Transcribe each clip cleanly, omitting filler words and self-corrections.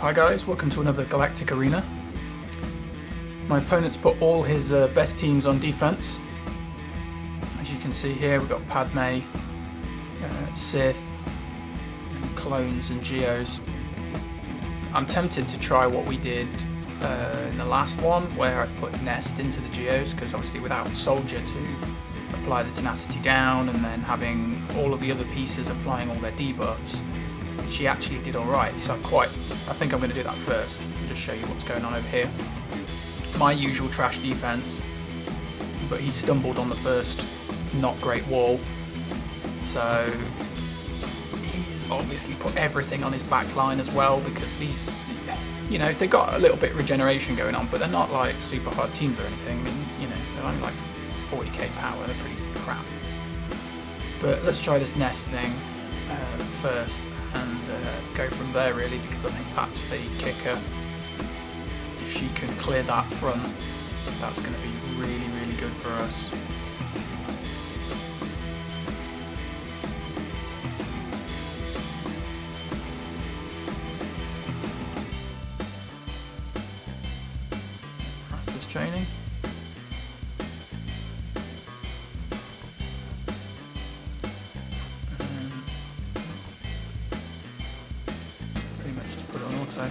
Hi guys, welcome to another Galactic Arena. My opponent's put all his best teams on defense. As you can see here, we've got Padme, Sith, and clones and Geos. I'm tempted to try what we did in the last one, where I put Nest into the Geos, because obviously without Soldier to apply the tenacity down and then having all of the other pieces applying all their debuffs, she actually did alright, so I think I'm going to do that first and just show you what's going on over here. My usual trash defense, but he stumbled on the first not great wall, so he's obviously put everything on his back line as well, because these, you know, they got a little bit of regeneration going on, but they're not like super hard teams or anything. I mean, you know, they're only like 40k power, they're pretty crap. But let's try this Nest thing first and go from there really, because I think that's the kicker. If she can clear that front, that's going to be really, really good for us. Fastest training. Pretty much just put it on auto. I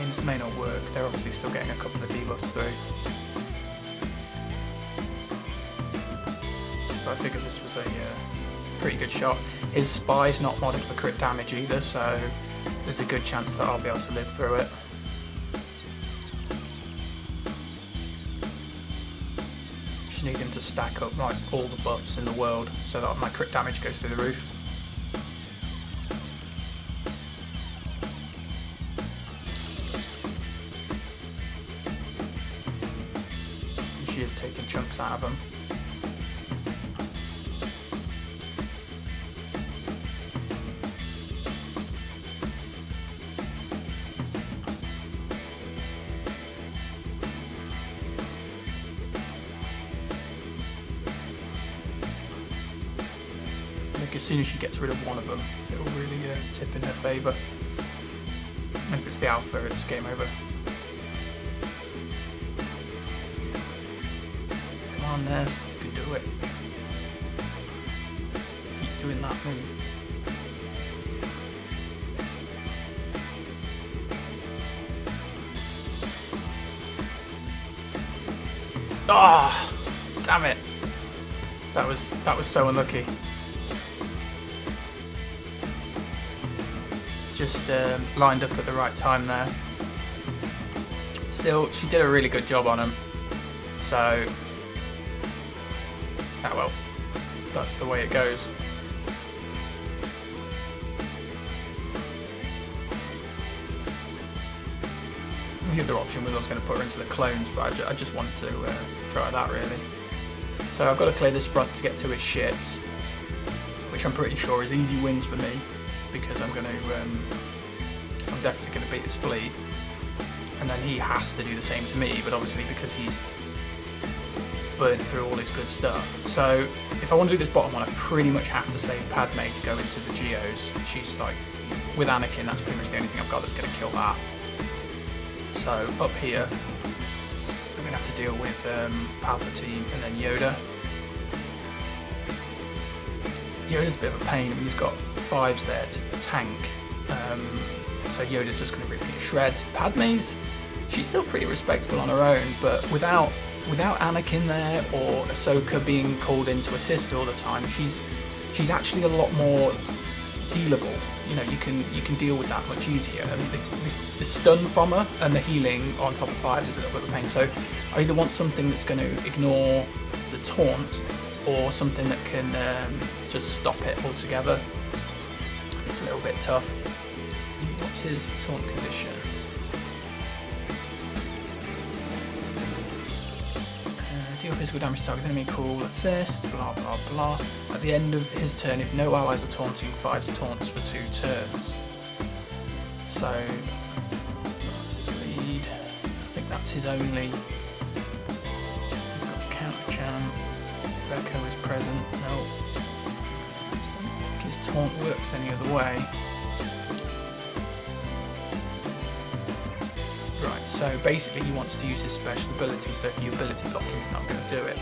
mean, this may not work. They're obviously still getting a couple of debuffs through. But I figured this was a pretty good shot. His spy's not modded for crit damage either, so there's a good chance that I'll be able to live through it. Just need him to stack up like all the buffs in the world so that my crit damage goes through the roof. She is taking chunks out of them. As soon as she gets rid of one of them, it will really tip in her favour. If it's the alpha, it's game over. Come on, Nest, you can do it. Keep doing that move. Ah, oh, damn it! That was so unlucky. Just lined up at the right time there. Still, she did a really good job on him. So, oh well, that's the way it goes. The other option was I was going to put her into the clones, but I just wanted to try that really. So I've got to clear this front to get to his ships, which I'm pretty sure is easy wins for me, because I'm definitely going to beat his fleet, and then he has to do the same to me, but obviously because he's burnt through all his good stuff. So if I want to do this bottom one, I pretty much have to save Padme to go into the Geos. She's like, with Anakin, that's pretty much the only thing I've got that's going to kill that. So up here, I'm going to have to deal with Palpatine and then Yoda. Yoda's a bit of a pain. I mean, he's got 5s there to tank, so Yoda's just going to rip me to shreds. Padme's, she's still pretty respectable on her own, but without Anakin there or Ahsoka being called in to assist all the time, she's actually a lot more dealable. You know, you can deal with that much easier. I mean, the stun from her and the healing on top of 5 is a little bit of a pain. So I either want something that's going to ignore the taunt, or something that can just stop it altogether. It's a little bit tough. What's his taunt condition? Deal physical damage to target enemy, cool, assist, blah blah blah. At the end of his turn, if no allies are taunting, fires taunts for 2 turns. So that's his lead. I think that's his only. He's got a counter chance. If Echo is present, no. I don't think his taunt works any other way. Right, so basically he wants to use his special ability, so if you ability blocking, he's not going to do it.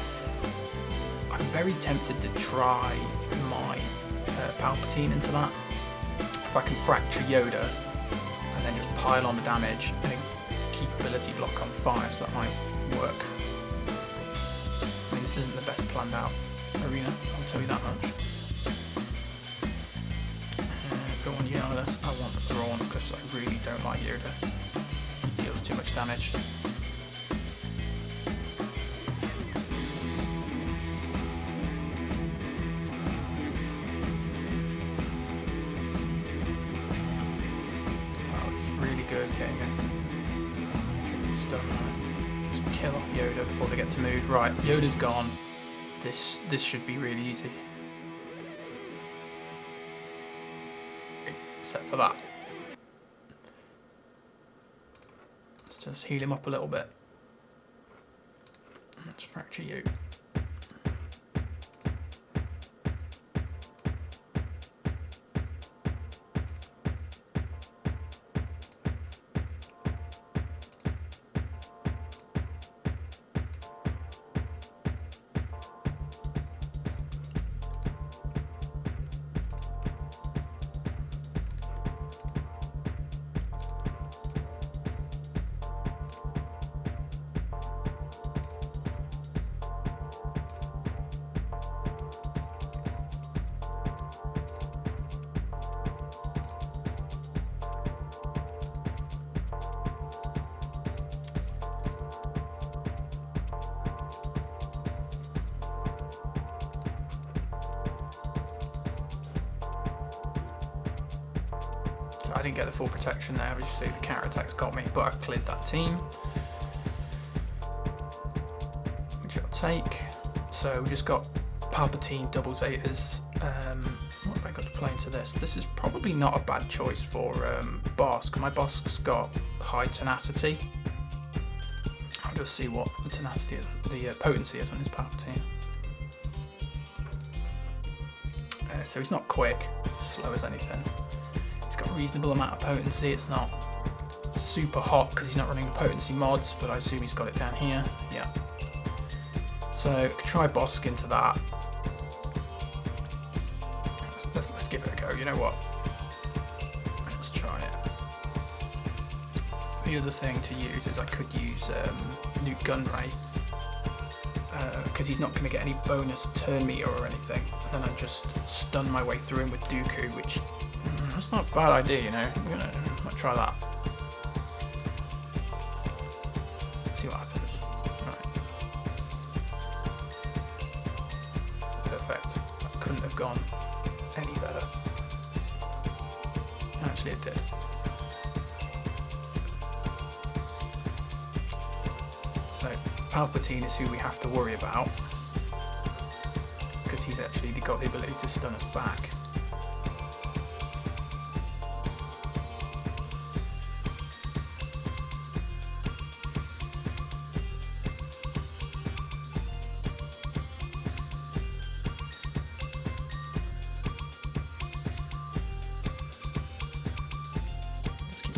I'm very tempted to try my Palpatine into that. If I can fracture Yoda and then just pile on the damage and keep ability block on 5, so that might work. I mean, this isn't the best planned out arena, I'll tell you that much. Go on Yarless, I want the Thrawn because I really don't like Yoda. He deals too much damage. Good getting a triple stun there. Just kill off Yoda before they get to move. Right, Yoda's gone. This should be really easy. Except for that. Let's just heal him up a little bit. Let's fracture you. I didn't get the full protection there, as you see the counter attacks got me, but I've cleared that team. Which I'll take. So we just got Palpatine, double Zetas. What have I got to play into this? This is probably not a bad choice for Bosk. My Bosk's got high tenacity. I'll just see what the tenacity is, the potency is on his Palpatine. So he's not quick, slow as anything. Got a reasonable amount of potency. It's not super hot because he's not running the potency mods, but I assume he's got it down here. Yeah. So I could try Bosk into that. Let's give it a go. You know what? Let's try it. The other thing to use is I could use Nuke Gunray because he's not going to get any bonus turn meter or anything. And then I just stun my way through him with Dooku, which that's not a bad idea, you know. I might try that. See what happens. Right. Perfect. That couldn't have gone any better. Actually, it did. So Palpatine is who we have to worry about because he's actually got the ability to stun us back.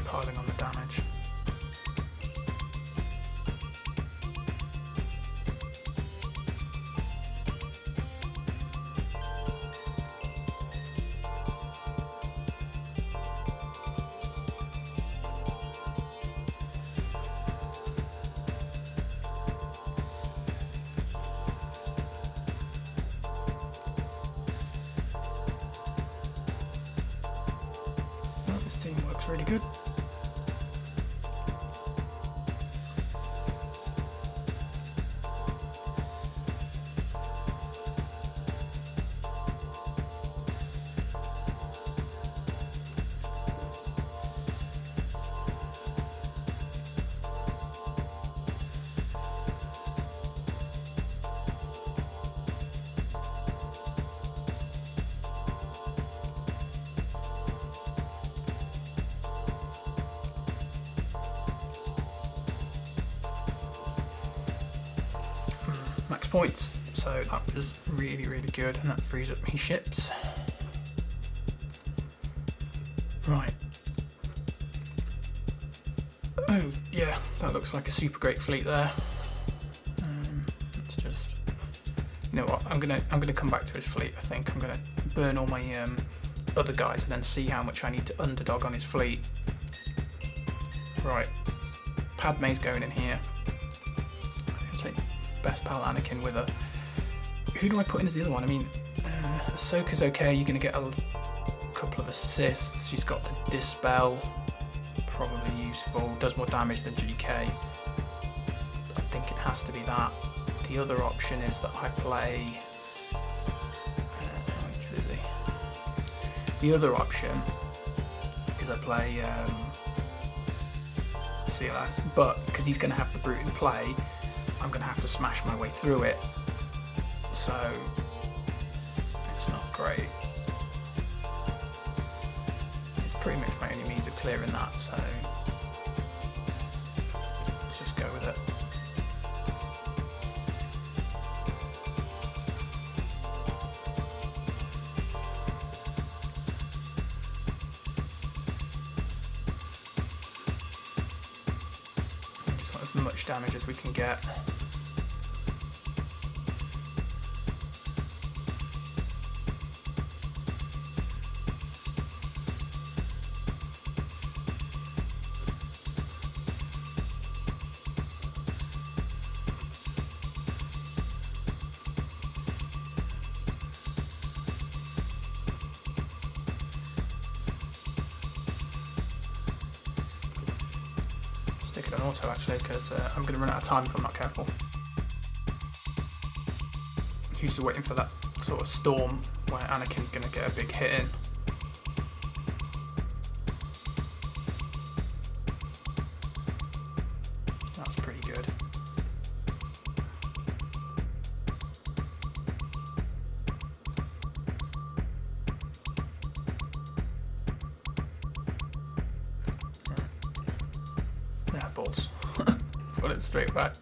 Piling on the damage. Well, this team works really good. points, so that was really, really good, and that frees up me ships. Right. Oh yeah, that looks like a super great fleet there. Let's just, you know what? I'm gonna come back to his fleet. I think I'm gonna burn all my other guys and then see how much I need to underdog on his fleet. Right, Padme's going in here. I'm gonna take best pal Anakin with her. Who do I put in as the other one? I mean, Ahsoka's okay. You're gonna get a couple of assists. She's got the dispel, probably useful. Does more damage than GK. I think it has to be that. The other option is that I play. Which is he? The other option is I play CLS, but because he's going to have the brute in play, I'm going to have to smash my way through it. So it's not great. It's pretty much my only means of clearing that. So let's just go with it. As much damage as we can get. Stick it on auto actually, because I'm going to run out of time if I'm not careful. Usually waiting for that sort of storm where Anakin's going to get a big hit in. That's pretty good. Balls. Put it straight back.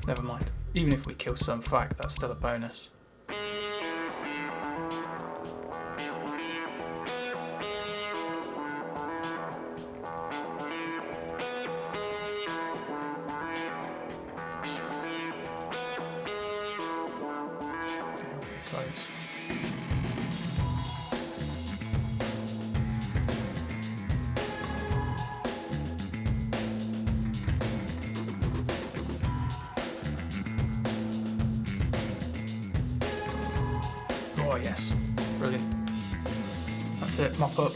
Never mind. Even if we kill some fact, that's still a bonus. Close. Oh yes, brilliant. That's it, mop up.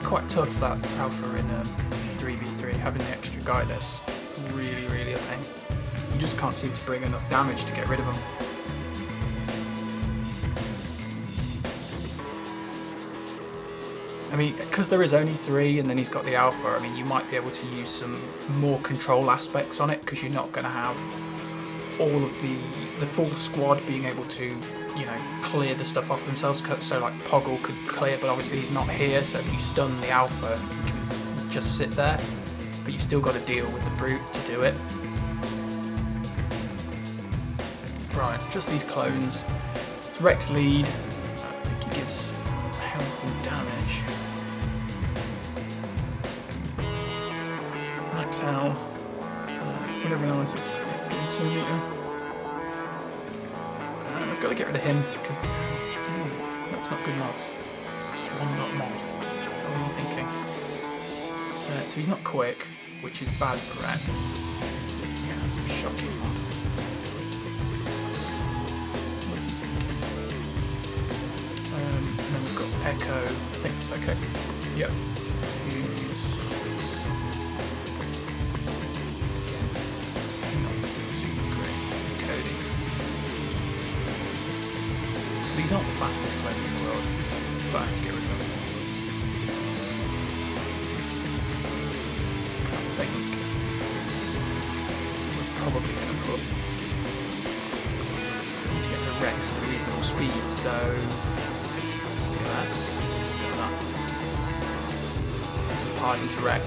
Quite tough that alpha in 3v3, having the extra guy that's really, really a pain. You just can't seem to bring enough damage to get rid of him. I mean, because there is only 3 and then he's got the alpha, I mean, you might be able to use some more control aspects on it, because you're not going to have all of the full squad being able to, you know, clear the stuff off themselves. So like Poggle could clear, but obviously he's not here, so if you stun the alpha, you can just sit there, but you've still got to deal with the brute to do it. Right, just these clones. It's Rex lead. I think he gets health and damage. Max health. Whenever else is in 2 meter. I've got to get rid of him because that's not good mods. 1.mod. What are you thinking? So he's not quick, which is bad for Rex. Yeah, that's a shocking mod. What's he thinking? And then we've got Echo. I think it's okay. Yep. Who's not super great. Cody. These aren't the fastest clones in the world, but I have to get rid of them. I think we're probably going to put need to get the Rex at a reasonable speed, so let's see that. Pile into Rex.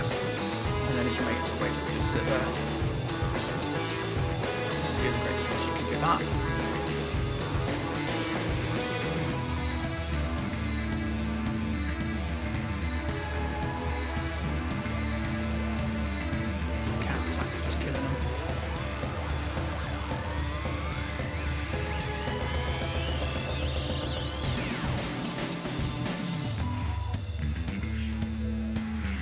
and then his mates will basically just sit there. The other great thing is you can do that. Counter-attacks are just killing them.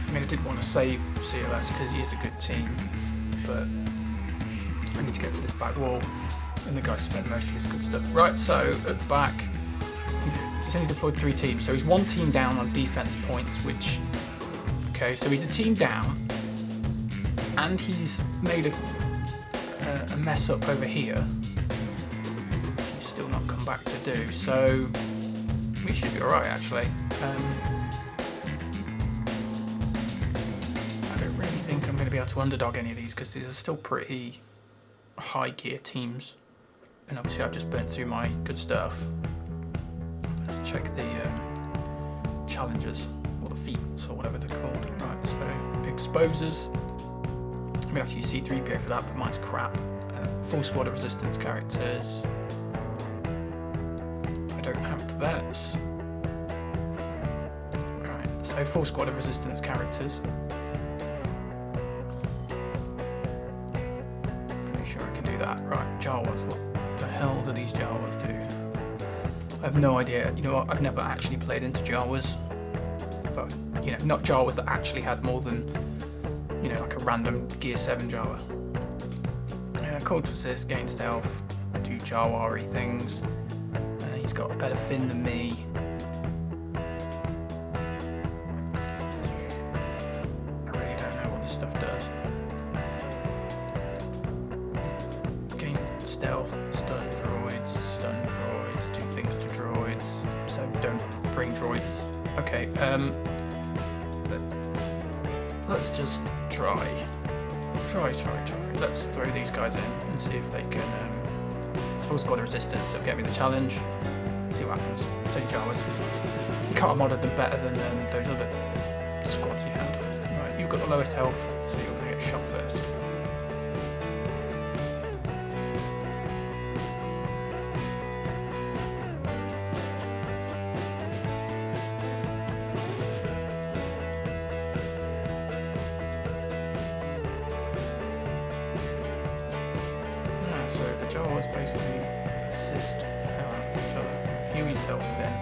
I mean, I did want to save CLS because he is a good team, but I need to get to this back wall, and the guy spent most of his good stuff. Right, so at the back, he's only deployed 3 teams, so he's 1 team down on defense points, which, okay, so he's a team down, and he's made a mess up over here. He's still not come back to do, so we should be alright actually. I'm going to be able to underdog any of these because these are still pretty high gear teams, and obviously I've just burnt through my good stuff. Let's check the challenges, or the feats, or whatever they're called. Right, so exposers. I'm going to have to use C3PO for that, but mine's crap. Full squad of resistance characters. I don't have the vets. Right, so full squad of resistance characters. That. Right, Jawas, what the hell do these Jawas do? I have no idea. You know what, I've never actually played into Jawas. But, you know, not Jawas that actually had more than, you know, like a random Gear 7 Jawa. Called to assist, gain stealth, do Jawa-y things. He's got a better fin than me. I really don't know what this stuff does. Stealth, stun droids, do things to droids, so don't bring droids. Okay, let's just try. Let's throw these guys in and see if they can, it's full squad of resistance, so get me the challenge, see what happens. Take Jawas. You can't have modded them better than those other squads you had. Right, you've got the lowest health, so you're going to get shot first. So the Jawas basically assist each other. Heal yourself then.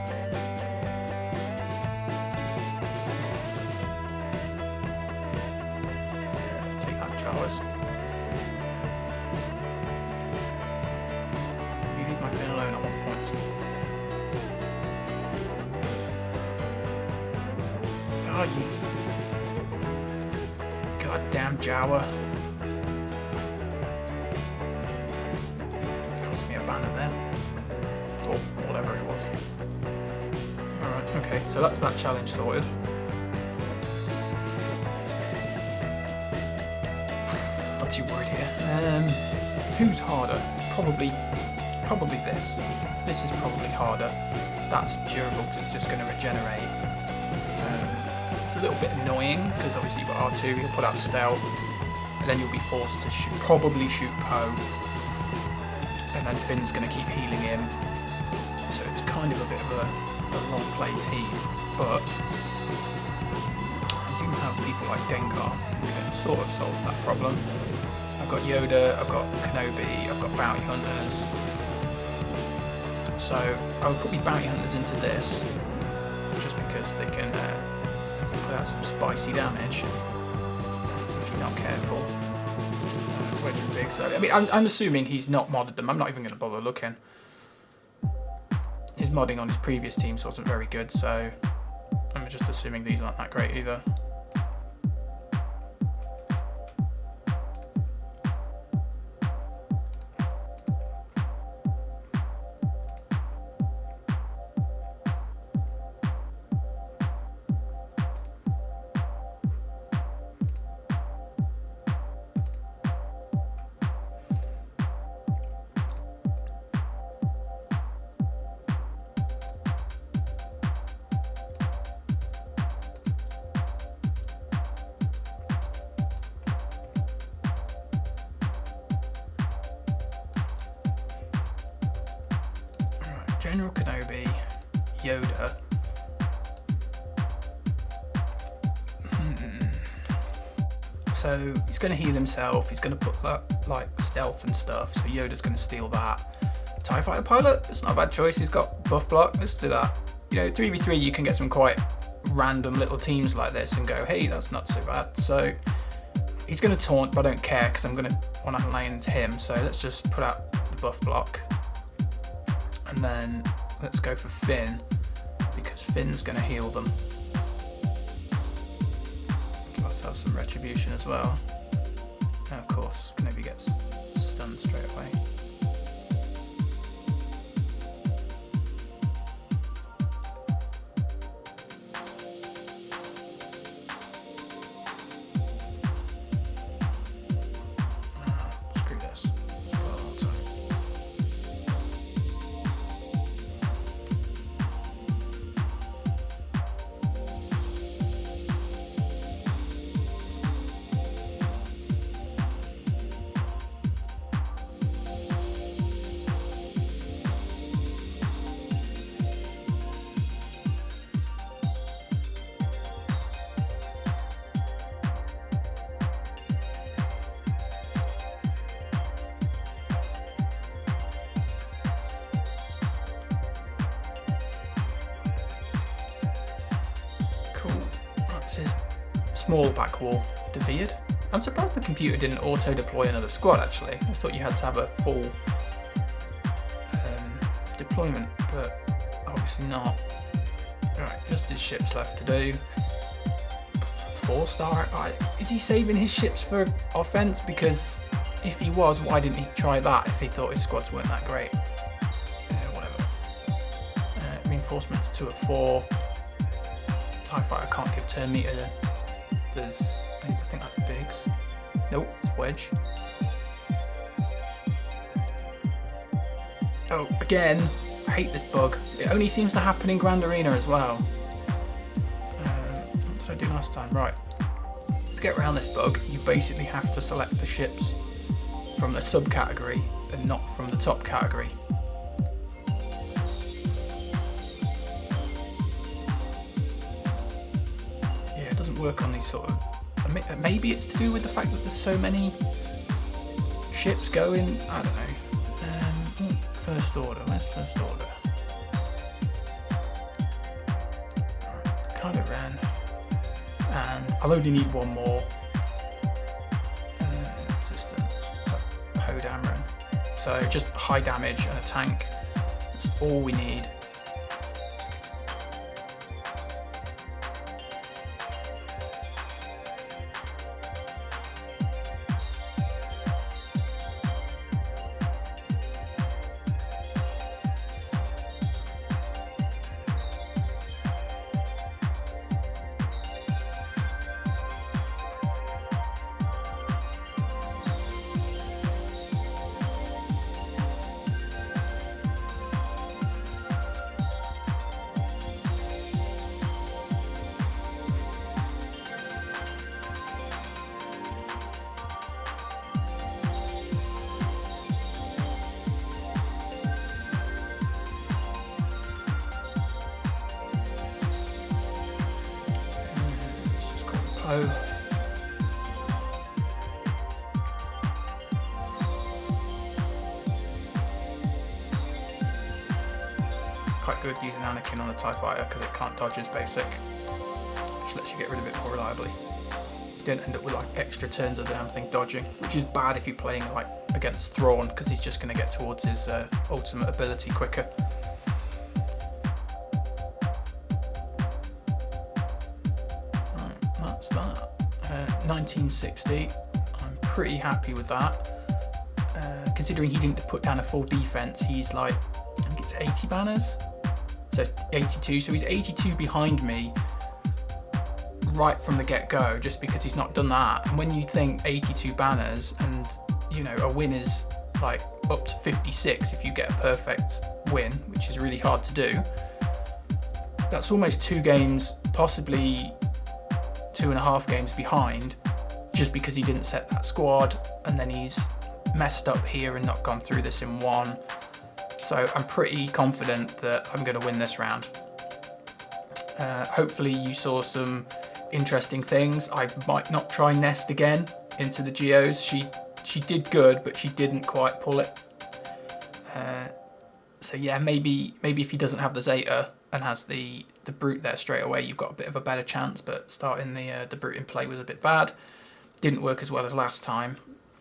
Yeah, take that, Jawas. You leave my fin alone at 1 point. Oh, you goddamn Jawa. Or whatever it was. Alright, okay, so that's that challenge sorted. Not too worried here. Who's harder? Probably this. This is probably harder. That's durable because it's just going to regenerate. It's a little bit annoying because obviously you've got R2, he'll put out stealth, and then you'll be forced to probably shoot Poe. And then Finn's going to keep healing him, so it's kind of a bit of a long play team, but I do have people like Dengar who can sort of solve that problem. I've got Yoda, I've got Kenobi, I've got Bounty Hunters, so I would put my Bounty Hunters into this, just because they can put out some spicy damage if you're not careful. Big, so I mean, I'm assuming he's not modded them. I'm not even going to bother looking. His modding on his previous teams wasn't very good, so I'm just assuming these aren't that great either. General Kenobi, Yoda. So he's going to heal himself. He's going to put like stealth and stuff. So Yoda's going to steal that. TIE Fighter pilot. It's not a bad choice. He's got buff block. Let's do that. You know, 3v3 you can get some quite random little teams like this and go, hey, that's not so bad. So he's going to taunt, but I don't care because I'm going to want to lane into him. So let's just put out the buff block. And then let's go for Finn, because Finn's going to heal them. Give ourselves some retribution as well. And of course, Kenobi gets stunned straight away. Screw this. Cool. That's his small back wall defeated. I'm surprised the computer didn't auto-deploy another squad, actually. I thought you had to have a full deployment, but obviously not. Alright, just his ships left to do. 4-star. Is he saving his ships for offense? Because if he was, why didn't he try that if he thought his squads weren't that great? Whatever. Reinforcements 2 of 4. TIE Fighter can't give turn meter. There's, I think that's Biggs. Nope, it's Wedge. Oh, again, I hate this bug. It only seems to happen in Grand Arena as well. What did I do last time? Right. To get around this bug, you basically have to select the ships from the subcategory and not from the top category. Work on these sort of, maybe it's to do with the fact that there's so many ships going, I don't know. First order, where's first order? Kind of ran, and I'll only need one more resistance, so Poe Dameron. So just high damage and a tank, that's all we need. Quite good using Anakin on a TIE Fighter because it can't dodge his basic, which lets you get rid of it more reliably. You don't end up with like extra turns of the damn thing dodging, which is bad if you're playing like against Thrawn, because he's just going to get towards his ultimate ability quicker. Right, that's that. 1960. I'm pretty happy with that. Considering he didn't put down a full defense, he's like, I think it's 80 banners. So 82, so he's 82 behind me right from the get-go, just because he's not done that. And when you think 82 banners and, you know, a win is like up to 56 if you get a perfect win, which is really hard to do, that's almost 2 games, possibly 2.5 games behind, just because he didn't set that squad, and then he's messed up here and not gone through this in one. So I'm pretty confident that I'm going to win this round. Hopefully you saw some interesting things. I might not try Nest again into the Geos. She did good, but she didn't quite pull it. So yeah, maybe if he doesn't have the Zeta and has the Brute there straight away, you've got a bit of a better chance. But starting the Brute in play was a bit bad. Didn't work as well as last time,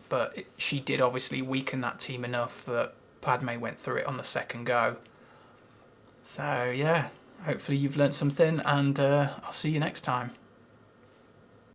but she did obviously weaken that team enough that Padme went through it on the second go. So yeah, hopefully you've learnt something, and I'll see you next time.